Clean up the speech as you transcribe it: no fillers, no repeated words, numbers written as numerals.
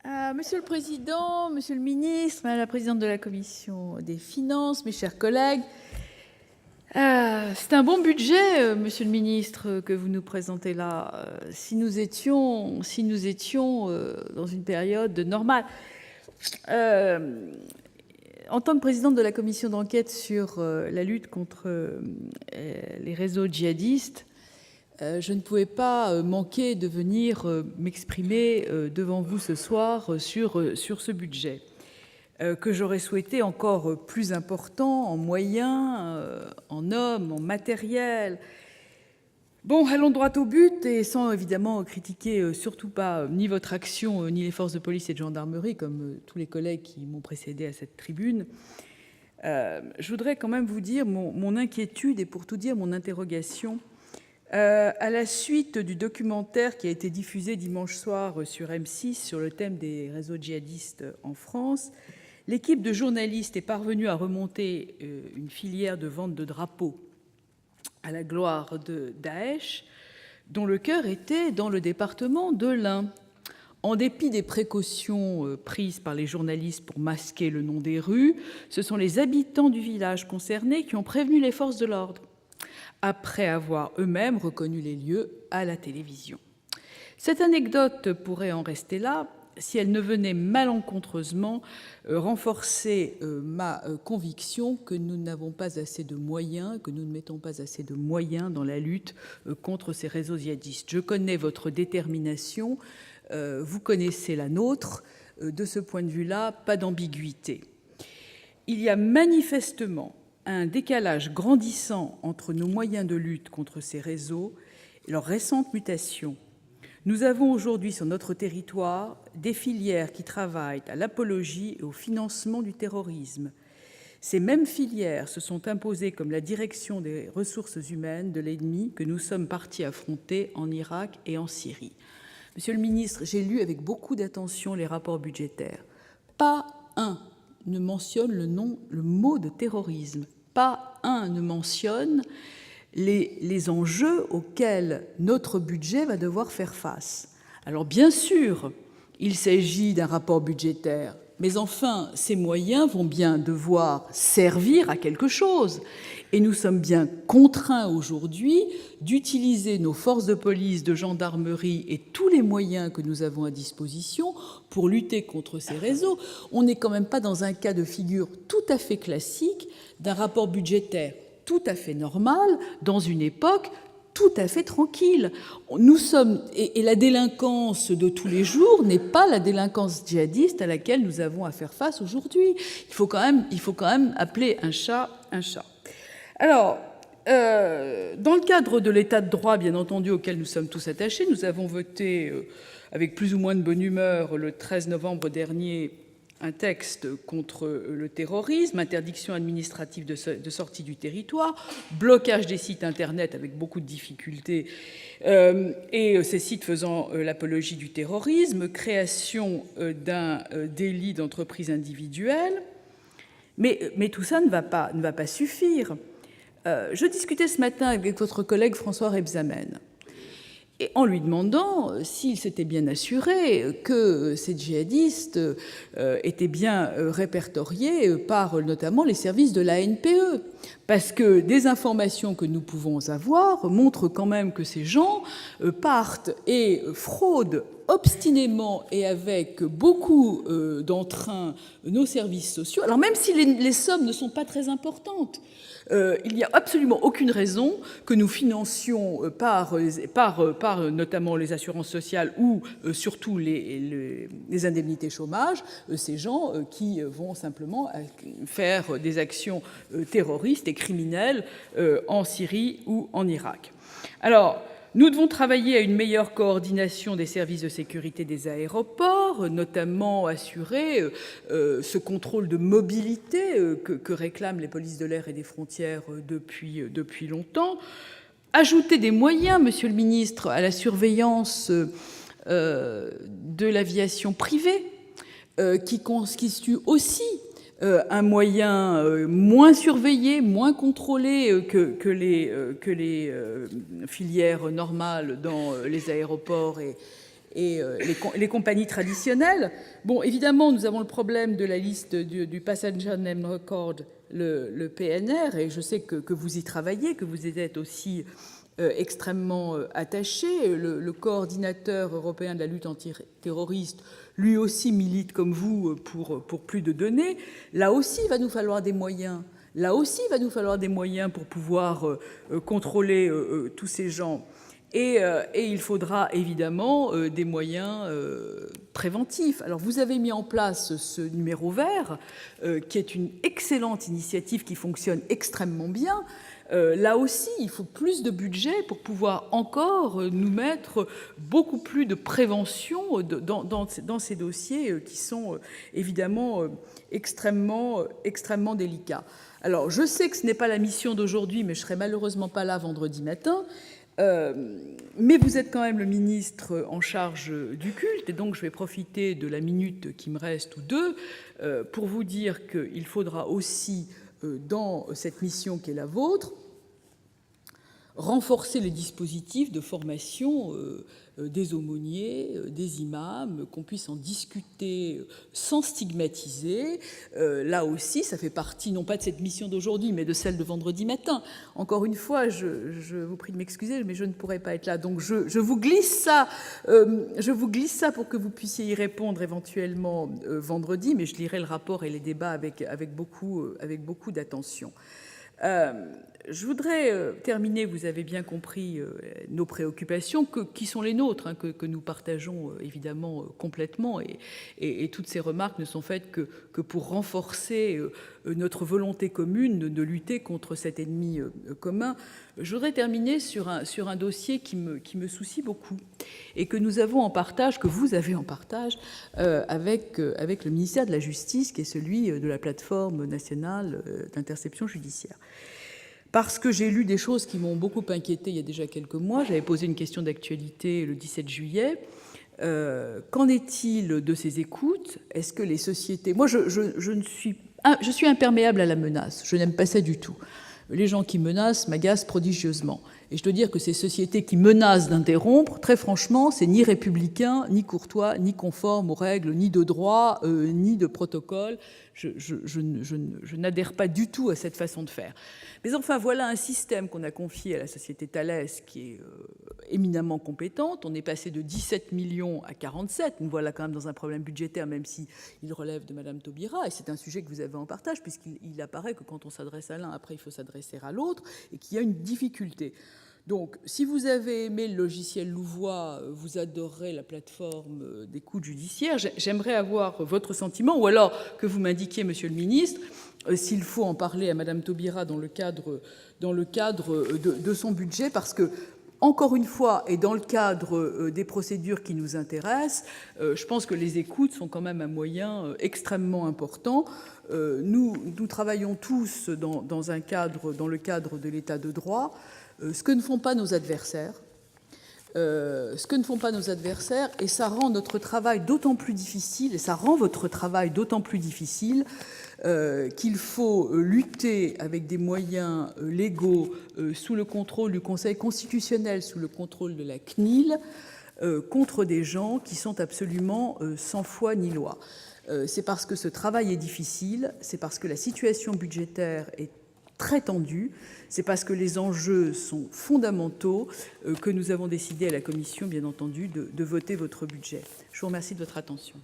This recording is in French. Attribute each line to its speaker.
Speaker 1: Monsieur le Président, Monsieur le Ministre, Madame la Présidente de la Commission des Finances, mes chers collègues, c'est un bon budget, Monsieur le Ministre, que vous nous présentez là. Si nous étions dans une période normale. En tant que présidente de la commission d'enquête sur la lutte contre les réseaux djihadistes, je ne pouvais pas manquer de venir m'exprimer devant vous ce soir sur ce budget, que j'aurais souhaité encore plus important en moyens, en hommes, en matériel. Bon, allons droit au but et sans évidemment critiquer surtout pas ni votre action, ni les forces de police et de gendarmerie, comme tous les collègues qui m'ont précédé à cette tribune. Je voudrais quand même vous dire mon inquiétude et pour tout dire mon interrogation à la suite du documentaire qui a été diffusé dimanche soir sur M6 sur le thème des réseaux djihadistes en France. L'équipe de journalistes est parvenue à remonter une filière de vente de drapeaux à la gloire de Daesh, dont le cœur était dans le département de l'Ain. En dépit des précautions prises par les journalistes pour masquer le nom des rues, ce sont les habitants du village concerné qui ont prévenu les forces de l'ordre, après avoir eux-mêmes reconnu les lieux à la télévision. Cette anecdote pourrait en rester là si elle ne venait malencontreusement renforcer ma conviction que nous n'avons pas assez de moyens, que nous ne mettons pas assez de moyens dans la lutte contre ces réseaux djihadistes. Je connais votre détermination, vous connaissez la nôtre. De ce point de vue-là, pas d'ambiguïté. Il y a manifestement un décalage grandissant entre nos moyens de lutte contre ces réseaux et leur récente mutation. Nous avons aujourd'hui sur notre territoire des filières qui travaillent à l'apologie et au financement du terrorisme. Ces mêmes filières se sont imposées comme la direction des ressources humaines de l'ennemi que nous sommes partis affronter en Irak et en Syrie. Monsieur le ministre, j'ai lu avec beaucoup d'attention les rapports budgétaires. Pas un ne mentionne le mot de terrorisme. Pas un ne mentionne les enjeux auxquels notre budget va devoir faire face. Alors bien sûr, il s'agit d'un rapport budgétaire, mais enfin, ces moyens vont bien devoir servir à quelque chose. Et nous sommes bien contraints aujourd'hui d'utiliser nos forces de police, de gendarmerie et tous les moyens que nous avons à disposition pour lutter contre ces réseaux. On n'est quand même pas dans un cas de figure tout à fait classique d'un rapport budgétaire tout à fait normal dans une époque tout à fait tranquille. Nous sommes et la délinquance de tous les jours n'est pas la délinquance djihadiste à laquelle nous avons à faire face aujourd'hui. Il faut quand même appeler un chat un chat. Alors, dans le cadre de l'état de droit, bien entendu, auquel nous sommes tous attachés, nous avons voté avec plus ou moins de bonne humeur le 13 novembre dernier un texte contre le terrorisme, interdiction administrative de sortie du territoire, blocage des sites Internet avec beaucoup de difficultés et ces sites faisant l'apologie du terrorisme, création d'un délit d'entreprise individuelle. Mais tout ça ne va pas suffire. Je discutais ce matin avec votre collègue François Rebsamen, et en lui demandant s'il s'était bien assuré que ces djihadistes étaient bien répertoriés par notamment les services de la NPE. Parce que des informations que nous pouvons avoir montrent quand même que ces gens partent et fraudent obstinément et avec beaucoup d'entrain nos services sociaux. Alors même si les sommes ne sont pas très importantes, il n'y a absolument aucune raison que nous financions par notamment les assurances sociales ou surtout les indemnités chômage ces gens qui vont simplement faire des actions terroristes et criminelles en Syrie ou en Irak. Alors, nous devons travailler à une meilleure coordination des services de sécurité des aéroports, notamment assurer ce contrôle de mobilité que réclament les polices de l'air et des frontières depuis longtemps. Ajouter des moyens, Monsieur le Ministre, à la surveillance de l'aviation privée, qui constitue aussi un moyen moins surveillé, moins contrôlé que les filières normales dans les aéroports et les compagnies traditionnelles. Bon, évidemment, nous avons le problème de la liste du Passenger Name Record, le PNR, et je sais que vous y travaillez, que vous y êtes aussi extrêmement attaché. Le coordinateur européen de la lutte antiterroriste, lui aussi milite comme vous pour plus de données. Là aussi, il va nous falloir des moyens. Là aussi, il va nous falloir des moyens pour pouvoir contrôler tous ces gens. Et il faudra évidemment des moyens préventifs. Alors, vous avez mis en place ce numéro vert, qui est une excellente initiative qui fonctionne extrêmement bien. Là aussi, il faut plus de budget pour pouvoir encore nous mettre beaucoup plus de prévention dans ces dossiers qui sont évidemment extrêmement délicats. Alors, je sais que ce n'est pas la mission d'aujourd'hui, mais je ne serai malheureusement pas là vendredi matin. Mais vous êtes quand même le ministre en charge du culte, et donc je vais profiter de la minute qui me reste, ou deux, pour vous dire qu'il faudra aussi, dans cette mission qui est la vôtre, renforcer les dispositifs de formation des aumôniers, des imams, qu'on puisse en discuter sans stigmatiser. Là aussi, ça fait partie, non pas de cette mission d'aujourd'hui, mais de celle de vendredi matin. Encore une fois, je vous prie de m'excuser, mais je ne pourrai pas être là. Donc je vous glisse ça pour que vous puissiez y répondre éventuellement vendredi, mais je lirai le rapport et les débats avec beaucoup d'attention. Je voudrais terminer, vous avez bien compris nos préoccupations, qui sont les nôtres, que nous partageons évidemment complètement, et toutes ces remarques ne sont faites que pour renforcer notre volonté commune de lutter contre cet ennemi commun. Je voudrais terminer sur un dossier qui me soucie beaucoup, et que nous avons en partage, que vous avez en partage, avec le ministère de la Justice, qui est celui de la plateforme nationale d'interception judiciaire. Parce que j'ai lu des choses qui m'ont beaucoup inquiétée il y a déjà quelques mois. J'avais posé une question d'actualité le 17 juillet. Qu'en est-il de ces écoutes? Est-ce que les sociétés... Moi, je suis imperméable à la menace. Je n'aime pas ça du tout. Les gens qui menacent m'agacent prodigieusement. Et je dois dire que ces sociétés qui menacent d'interrompre, très franchement, c'est ni républicain, ni courtois, ni conforme aux règles, ni de droit, ni de protocole. Je n'adhère pas du tout à cette façon de faire. Mais enfin, voilà un système qu'on a confié à la société Thales qui est éminemment compétente. On est passé de 17 millions à 47. Nous voilà quand même dans un problème budgétaire, même s'il relève de Mme Taubira. Et c'est un sujet que vous avez en partage, puisqu'il apparaît que quand on s'adresse à l'un, après, il faut s'adresser à l'autre, et qu'il y a une difficulté. Donc, si vous avez aimé le logiciel Louvois, vous adorerez la plateforme d'écoute judiciaire. J'aimerais avoir votre sentiment, ou alors que vous m'indiquiez, Monsieur le Ministre, s'il faut en parler à Madame Taubira dans le cadre de son budget, parce que, encore une fois, et dans le cadre des procédures qui nous intéressent, je pense que les écoutes sont quand même un moyen extrêmement important. Nous travaillons tous dans le cadre de l'état de droit. Ce que ne font pas nos adversaires, et ça rend notre travail d'autant plus difficile, et ça rend votre travail d'autant plus difficile qu'il faut lutter avec des moyens légaux sous le contrôle du Conseil constitutionnel, sous le contrôle de la CNIL, contre des gens qui sont absolument sans foi ni loi. C'est parce que ce travail est difficile, c'est parce que la situation budgétaire est très tendue, c'est parce que les enjeux sont fondamentaux que nous avons décidé à la Commission, bien entendu, de voter votre budget. Je vous remercie de votre attention.